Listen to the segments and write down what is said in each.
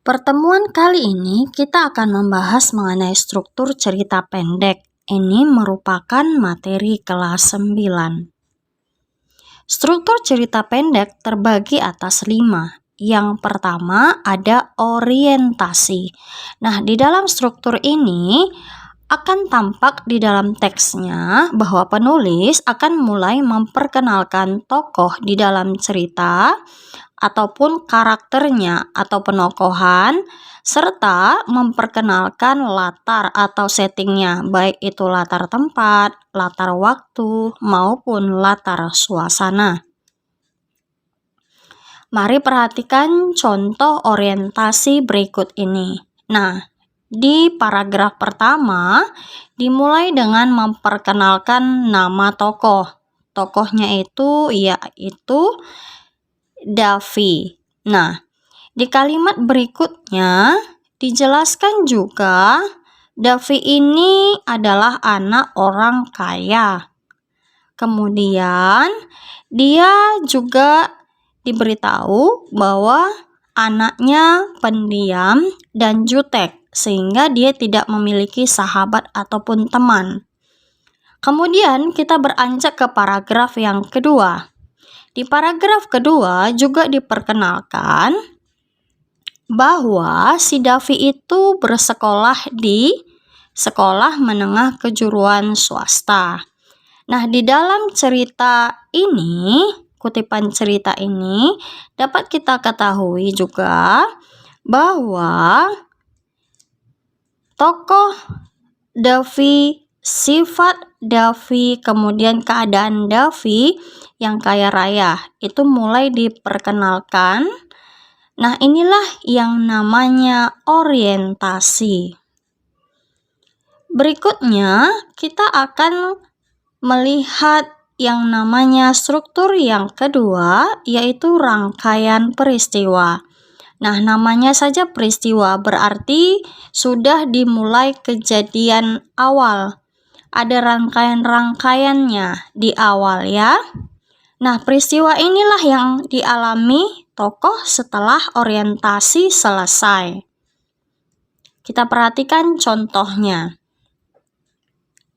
Pertemuan kali ini kita akan membahas mengenai struktur cerita pendek. Ini merupakan materi kelas 9. Struktur cerita pendek terbagi atas 5. Yang pertama ada orientasi. Nah, di dalam struktur ini akan tampak di dalam teksnya bahwa penulis akan mulai memperkenalkan tokoh di dalam cerita ataupun karakternya atau penokohan, serta memperkenalkan latar atau settingnya, baik itu latar tempat, latar waktu, maupun latar suasana. Mari perhatikan contoh orientasi berikut ini. Nah, di paragraf pertama dimulai dengan memperkenalkan nama tokoh. Tokohnya itu yaitu Davi. Nah, di kalimat berikutnya dijelaskan juga Davi ini adalah anak orang kaya. Kemudian dia juga diberitahu bahwa anaknya pendiam dan jutek sehingga dia tidak memiliki sahabat ataupun teman. Kemudian kita beranjak ke paragraf yang kedua. Di paragraf kedua juga diperkenalkan bahwa si Davi itu bersekolah di sekolah menengah kejuruan swasta. Nah, di dalam cerita ini, kutipan cerita ini dapat kita ketahui juga bahwa tokoh Davi, sifat Davi, kemudian keadaan Davi yang kaya raya itu mulai diperkenalkan. Nah, inilah yang namanya orientasi. Berikutnya, kita akan melihat yang namanya struktur yang kedua, yaitu rangkaian peristiwa. Nah, namanya saja peristiwa berarti sudah dimulai kejadian awal. Ada rangkaian-rangkaiannya di awal ya. Nah, peristiwa inilah yang dialami tokoh setelah orientasi selesai. Kita perhatikan contohnya.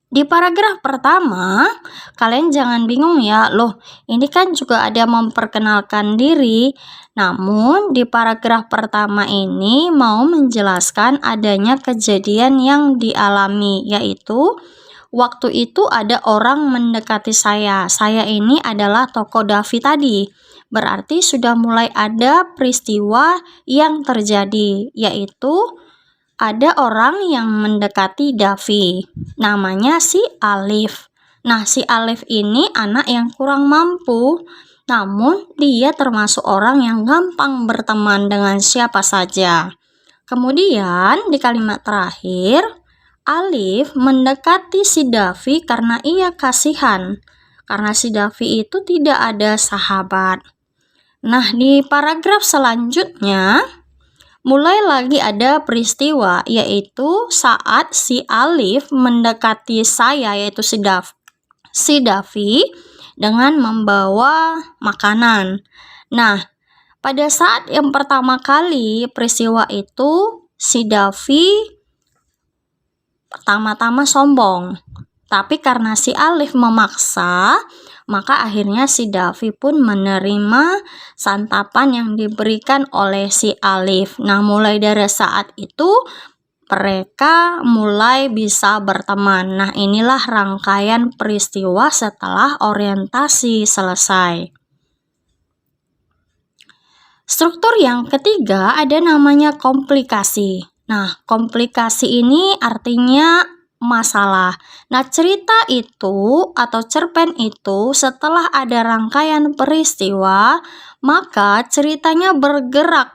Di paragraf pertama, kalian jangan bingung ya, loh ini kan juga ada memperkenalkan diri. Namun di paragraf pertama ini mau menjelaskan adanya kejadian yang dialami, yaitu waktu itu ada orang mendekati saya. Saya ini adalah tokoh Davi tadi. Berarti sudah mulai ada peristiwa yang terjadi, yaitu ada orang yang mendekati Davi. Namanya si Alif. Nah, si Alif ini anak yang kurang mampu. Namun, dia termasuk orang yang gampang berteman dengan siapa saja. Kemudian, di kalimat terakhir, Alif mendekati si Davi karena ia kasihan. Karena si Davi itu tidak ada sahabat. Nah, di paragraf selanjutnya, mulai lagi ada peristiwa, yaitu saat si Alif mendekati saya, yaitu si Davi, dengan membawa makanan. Nah, pada saat yang pertama kali peristiwa itu, si Davi pertama-tama sombong. Tapi karena si Alif memaksa, maka akhirnya si Davi pun menerima santapan yang diberikan oleh si Alif. Nah, mulai dari saat itu mereka mulai bisa berteman. Nah, inilah rangkaian peristiwa setelah orientasi selesai. Struktur yang ketiga ada namanya komplikasi. Nah, komplikasi ini artinya masalah. Nah, cerita itu atau cerpen itu setelah ada rangkaian peristiwa, maka ceritanya bergerak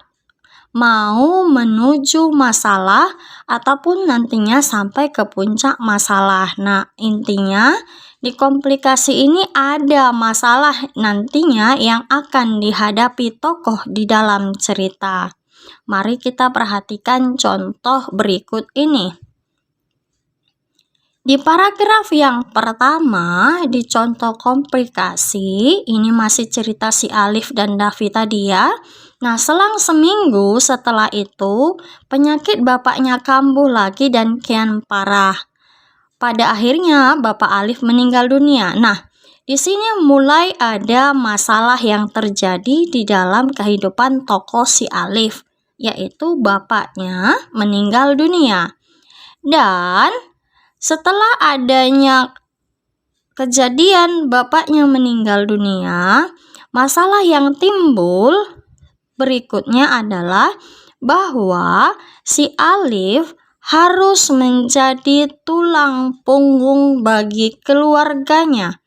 mau menuju masalah ataupun nantinya sampai ke puncak masalah. Nah, intinya di komplikasi ini ada masalah nantinya yang akan dihadapi tokoh di dalam cerita. Mari kita perhatikan contoh berikut ini. Di paragraf yang pertama, di contoh komplikasi, ini masih cerita si Alif dan Davi tadi ya. Nah, selang seminggu setelah itu, penyakit bapaknya kambuh lagi dan kian parah. Pada akhirnya, Bapak Alif meninggal dunia. Nah, di sini mulai ada masalah yang terjadi di dalam kehidupan tokoh si Alif, yaitu bapaknya meninggal dunia. Dan setelah adanya kejadian bapaknya meninggal dunia, masalah yang timbul berikutnya adalah bahwa si Alif harus menjadi tulang punggung bagi keluarganya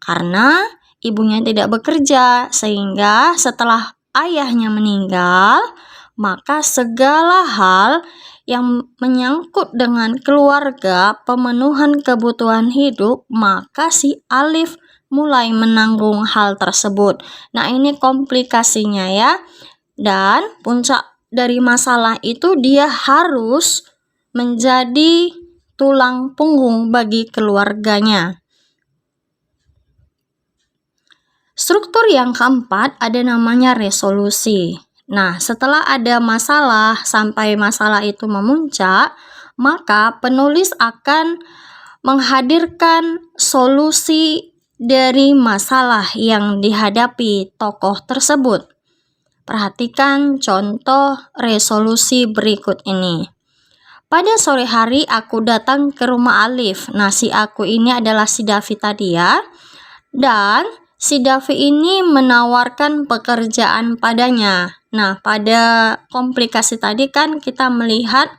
karena ibunya tidak bekerja, sehingga setelah ayahnya meninggal, maka segala hal yang menyangkut dengan keluarga, pemenuhan kebutuhan hidup, maka si Alif mulai menanggung hal tersebut. Nah, ini komplikasinya ya. Dan puncak dari masalah itu dia harus menjadi tulang punggung bagi keluarganya. Struktur yang keempat ada namanya resolusi. Nah, setelah ada masalah sampai masalah itu memuncak, maka penulis akan menghadirkan solusi dari masalah yang dihadapi tokoh tersebut. Perhatikan contoh resolusi berikut ini. Pada sore hari aku datang ke rumah Alif. Nah, si aku ini adalah si Davi tadi ya. Dan si Davi ini menawarkan pekerjaan padanya. Nah, pada komplikasi tadi kan kita melihat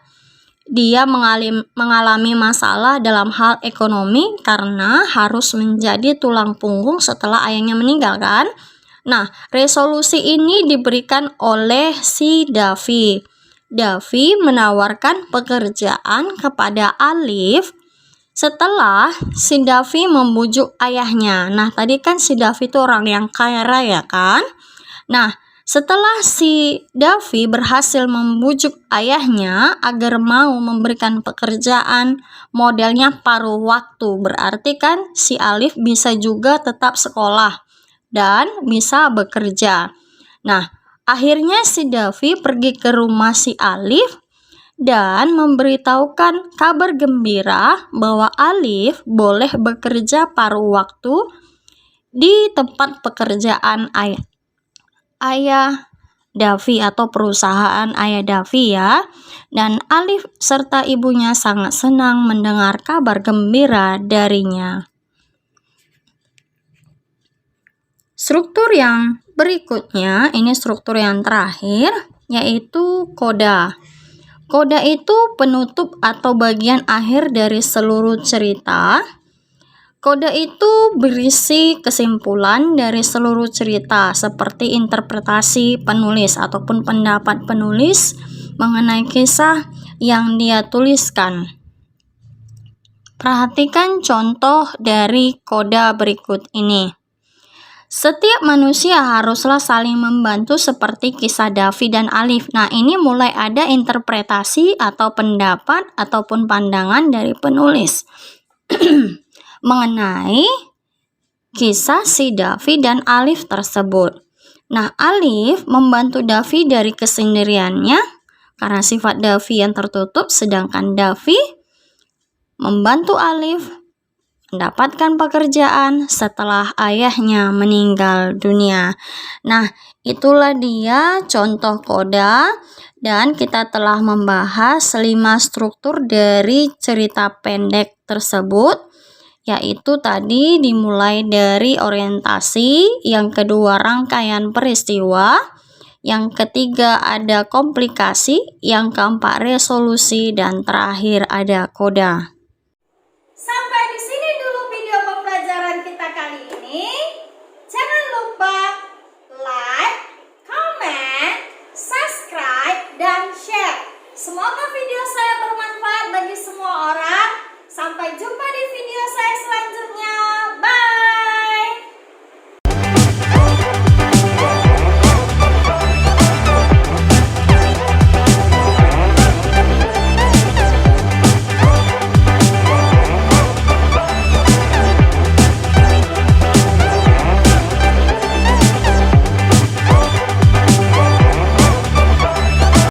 dia mengalami masalah dalam hal ekonomi karena harus menjadi tulang punggung setelah ayahnya meninggal kan. Nah, resolusi ini diberikan oleh si Davi. Davi menawarkan pekerjaan kepada Alif setelah si Davi membujuk ayahnya. Nah, tadi kan si Davi itu orang yang kaya raya kan? Nah, setelah si Davi berhasil membujuk ayahnya agar mau memberikan pekerjaan modelnya paruh waktu, berarti kan si Alif bisa juga tetap sekolah dan bisa bekerja. Nah, akhirnya si Davi pergi ke rumah si Alif dan memberitahukan kabar gembira bahwa Alif boleh bekerja paruh waktu di tempat pekerjaan ayah Davi atau perusahaan ayah Davi ya. Dan Alif serta ibunya sangat senang mendengar kabar gembira darinya. Struktur yang berikutnya, ini struktur yang terakhir, yaitu koda. Koda itu penutup atau bagian akhir dari seluruh cerita. Koda itu berisi kesimpulan dari seluruh cerita, seperti interpretasi penulis ataupun pendapat penulis mengenai kisah yang dia tuliskan. Perhatikan contoh dari koda berikut ini. Setiap manusia haruslah saling membantu seperti kisah Davi dan Alif. Nah, ini mulai ada interpretasi atau pendapat ataupun pandangan dari penulis mengenai kisah si Davi dan Alif tersebut. Nah, Alif membantu Davi dari kesendiriannya karena sifat Davi yang tertutup, sedangkan Davi membantu Alif mendapatkan pekerjaan setelah ayahnya meninggal dunia. Nah, itulah dia contoh koda, dan kita telah membahas 5 struktur dari cerita pendek tersebut, yaitu tadi dimulai dari orientasi, yang kedua rangkaian peristiwa, yang ketiga ada komplikasi, yang keempat resolusi, dan terakhir ada koda. Sampai di sini dulu video pembelajaran kita kali ini. Jangan lupa like, comment, subscribe, dan share. Semoga video saya